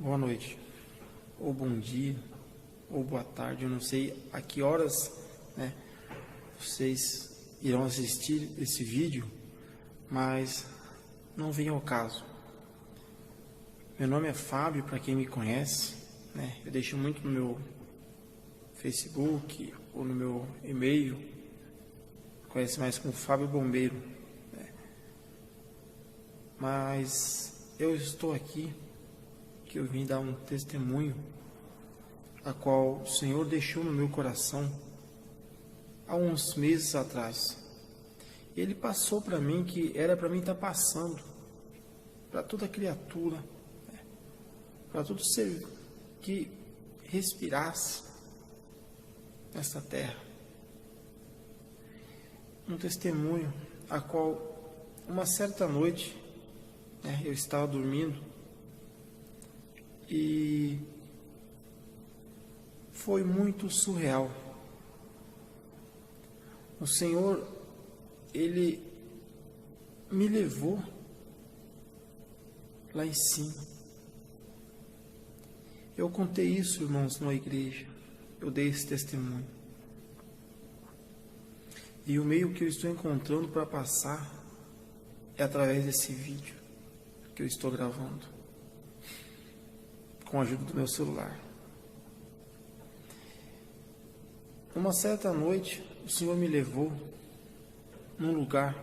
Boa noite, ou bom dia, ou boa tarde, eu não sei a que horas, vocês irão assistir esse vídeo, mas não vem ao caso. Meu nome é Fábio, para quem me conhece, eu deixo muito no meu Facebook ou no meu e-mail, conhece mais como Fábio Bombeiro, mas eu estou aqui que eu vim dar um testemunho a qual o Senhor deixou no meu coração há uns meses atrás. Ele passou para mim que era para mim estar passando para toda criatura, para todo ser que respirasse nesta terra. Um testemunho a qual uma certa noite eu estava dormindo e foi muito surreal. O Senhor, Ele me levou lá em cima. Eu contei isso, irmãos, na igreja. Eu dei esse testemunho. E o meio que eu estou encontrando para passar é através desse vídeo que eu estou gravando com a ajuda do meu celular. Uma certa noite, o Senhor me levou num lugar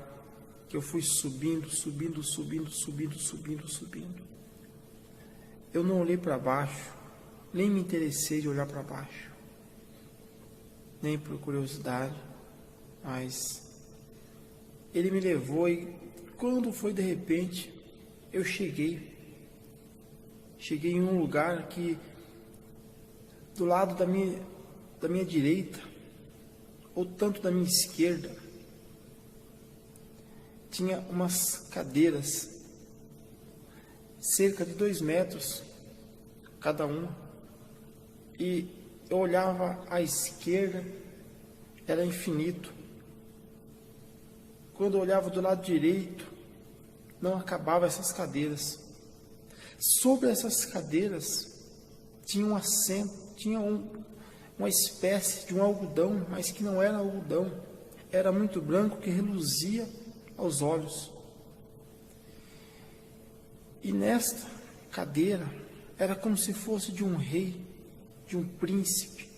que eu fui subindo. Eu não olhei para baixo, nem me interessei de olhar para baixo, nem por curiosidade, mas Ele me levou e quando foi de repente, eu cheguei em um lugar que do lado da minha direita, ou tanto da minha esquerda, tinha umas cadeiras, cerca de 2 metros cada uma, e eu olhava à esquerda, era infinito. Quando eu olhava do lado direito, não acabava essas cadeiras. Sobre essas cadeiras tinha um assento, tinha uma espécie de um algodão, mas que não era algodão, era muito branco, que reluzia aos olhos. E nesta cadeira era como se fosse de um rei, de um príncipe.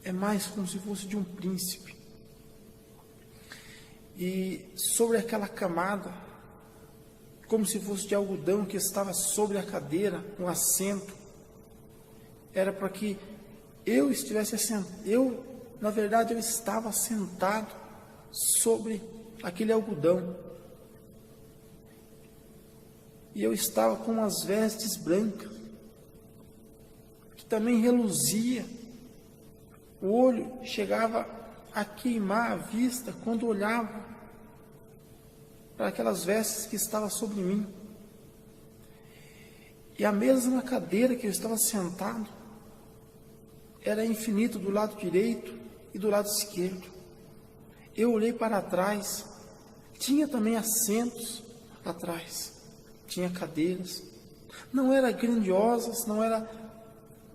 É mais como se fosse de um príncipe. E sobre aquela camada, como se fosse de algodão que estava sobre a cadeira, um assento, era para que eu estivesse assentado. Na verdade, eu estava sentado sobre aquele algodão. E eu estava com umas vestes brancas, que também reluzia. O olho chegava a queimar a vista quando olhava para aquelas vestes que estavam sobre mim. E a mesma cadeira que eu estava sentado era infinito do lado direito e do lado esquerdo. Eu olhei para trás, tinha também assentos atrás, tinha cadeiras. Não eram grandiosas, não eram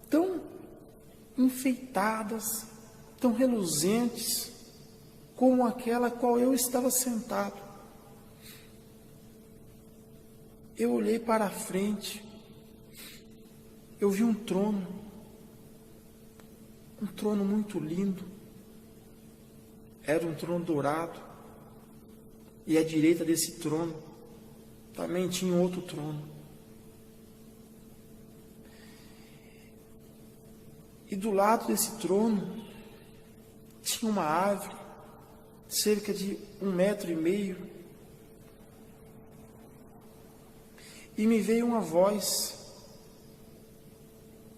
tão enfeitadas, tão reluzentes como aquela a qual eu estava sentado. Eu olhei para a frente, eu vi um trono um trono muito lindo. Era um trono dourado. E à direita desse trono também tinha outro trono. E do lado desse trono tinha uma árvore, cerca de 1,5 metro. E me veio uma voz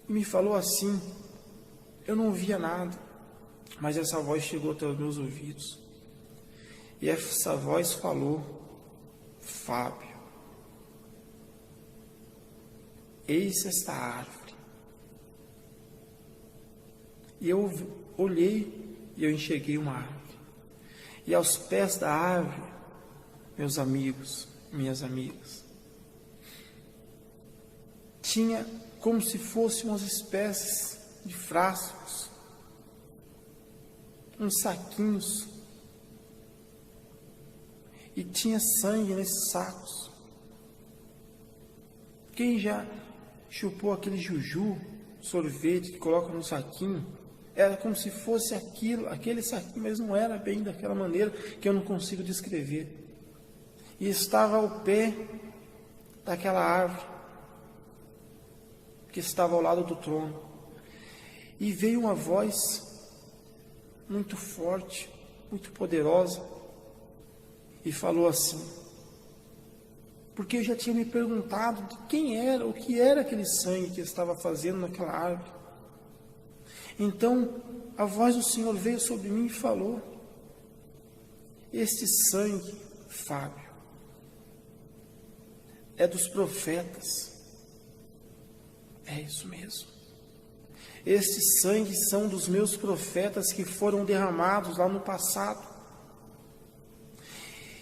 e me falou assim. Eu não via nada, mas essa voz chegou até os meus ouvidos. E essa voz falou: Fábio, eis esta árvore. E eu olhei e eu enxerguei uma árvore. E aos pés da árvore, meus amigos, minhas amigas, tinha como se fossem umas espécies de frascos, uns saquinhos, e tinha sangue nesses sacos. Quem já chupou aquele juju, sorvete que coloca no saquinho, era como se fosse aquele saquinho, mas não era bem daquela maneira que eu não consigo descrever. E estava ao pé daquela árvore que estava ao lado do trono. E veio uma voz muito forte, muito poderosa, e falou assim, porque eu já tinha me perguntado de quem era, o que era aquele sangue que estava fazendo naquela árvore. Então a voz do Senhor veio sobre mim e falou: este sangue, Fábio, é dos profetas. É isso mesmo. Estes sangues são dos meus profetas que foram derramados lá no passado.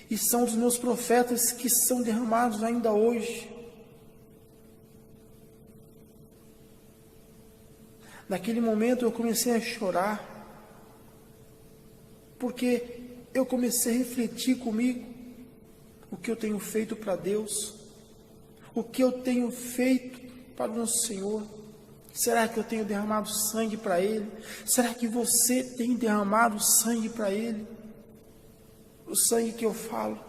E são dos meus profetas que são derramados ainda hoje. Naquele momento eu comecei a chorar, porque eu comecei a refletir comigo o que eu tenho feito para Deus, o que eu tenho feito para o nosso Senhor. Será que eu tenho derramado sangue para Ele? Será que você tem derramado sangue para Ele? O sangue que eu falo,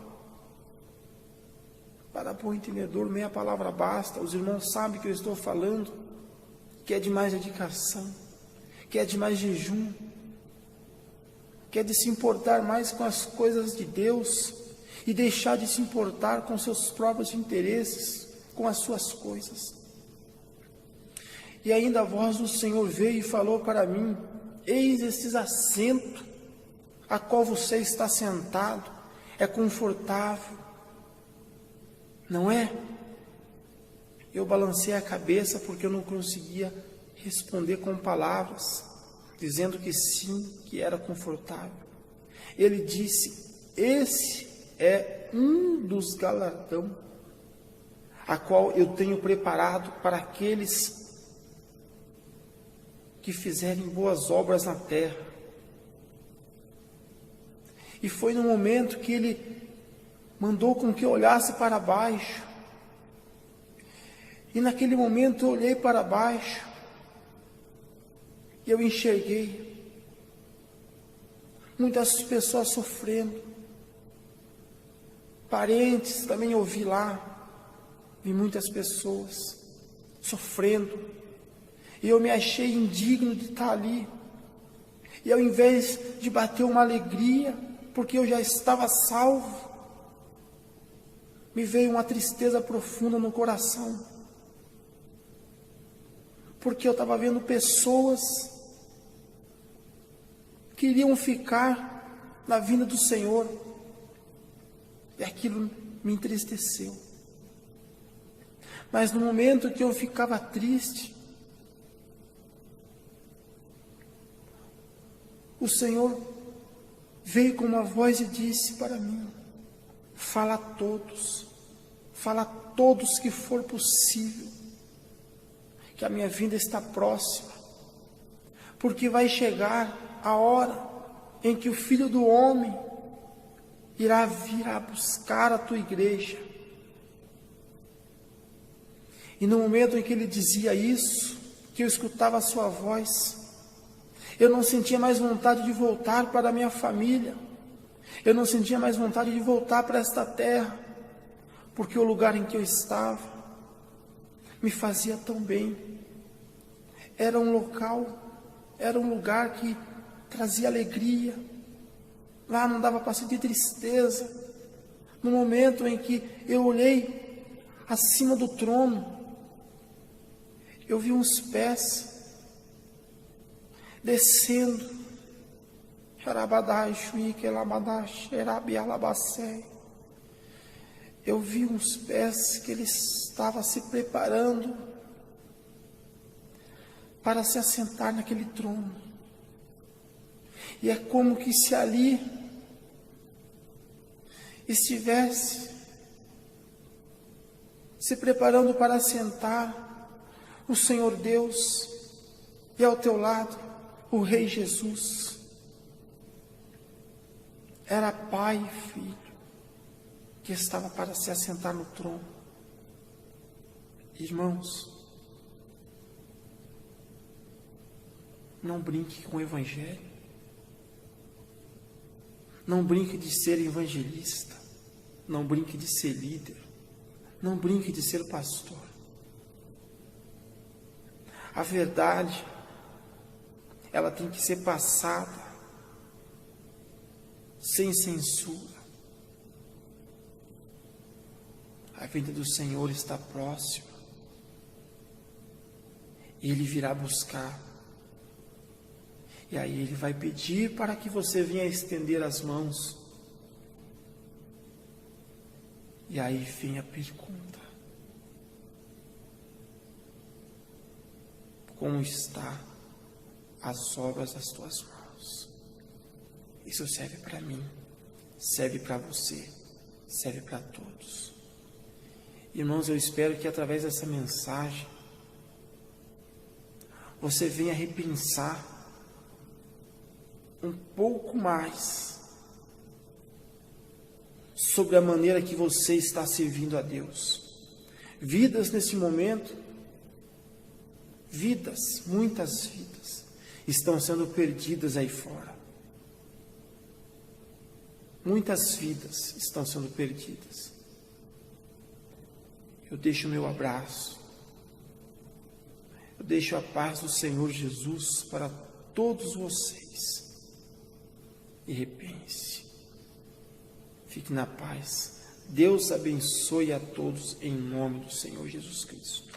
para bom entendedor, meia palavra basta. Os irmãos sabem que eu estou falando, que é de mais dedicação, que é de mais jejum, que é de se importar mais com as coisas de Deus e deixar de se importar com seus próprios interesses, com as suas coisas. E ainda a voz do Senhor veio e falou para mim: eis estes assentos a qual você está sentado, é confortável, não é? Eu balancei a cabeça porque eu não conseguia responder com palavras, dizendo que sim, que era confortável. Ele disse: esse é um dos galardão, a qual eu tenho preparado para aqueles que fizerem boas obras na terra. E foi no momento que ele mandou com que eu olhasse para baixo. E naquele momento eu olhei para baixo e eu enxerguei muitas pessoas sofrendo. Parentes também eu vi lá, vi muitas pessoas sofrendo. E eu me achei indigno de estar ali. E ao invés de bater uma alegria, porque eu já estava salvo, me veio uma tristeza profunda no coração, porque eu estava vendo pessoas que iriam ficar na vinda do Senhor, e aquilo me entristeceu. Mas no momento que eu ficava triste, o Senhor veio com uma voz e disse para mim: fala a todos que for possível, que a minha vinda está próxima, porque vai chegar a hora em que o Filho do Homem irá vir a buscar a tua igreja. E no momento em que ele dizia isso, que eu escutava a sua voz, Eu não sentia mais vontade de voltar para a minha família. Eu não sentia mais vontade de voltar para esta terra, porque o lugar em que eu estava me fazia tão bem. Era um lugar que trazia alegria. Lá não dava para sentir tristeza. No momento em que eu olhei acima do trono, eu vi uns pés descendo. Eu vi uns pés que ele estava se preparando para se assentar naquele trono. E é como que se ali estivesse se preparando para assentar o Senhor Deus, e ao teu lado o Rei Jesus. Era pai e filho que estava para se assentar no trono. Irmãos, não brinque com o Evangelho. Não brinque de ser evangelista. Não brinque de ser líder. Não brinque de ser pastor. A verdade, ela tem que ser passada sem censura. A vinda do Senhor está próxima. Ele virá buscar. E aí Ele vai pedir para que você venha estender as mãos. E aí vem a pergunta: como está as obras das tuas mãos? Isso serve para mim, serve para você, serve para todos. Irmãos, eu espero que através dessa mensagem você venha repensar um pouco mais sobre a maneira que você está servindo a Deus. Vidas nesse momento, muitas vidas, estão sendo perdidas aí fora. Muitas vidas estão sendo perdidas. Eu deixo o meu abraço. Eu deixo a paz do Senhor Jesus para todos vocês. E repense. Fique na paz. Deus abençoe a todos em nome do Senhor Jesus Cristo.